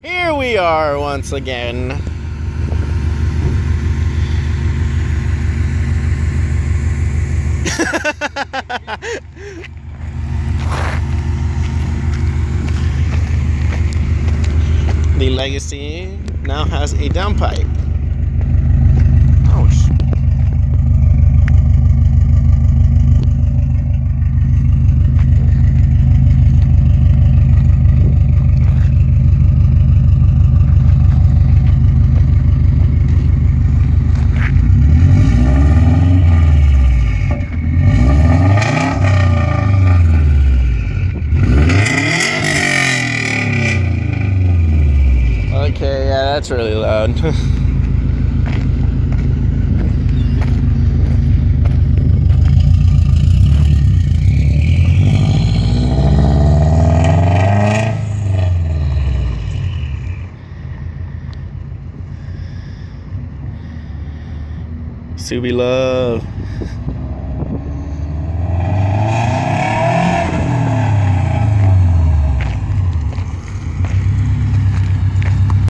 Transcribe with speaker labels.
Speaker 1: Here we are once again. The Legacy now has a downpipe. Ouch. Okay, yeah, that's really loud. Subi love.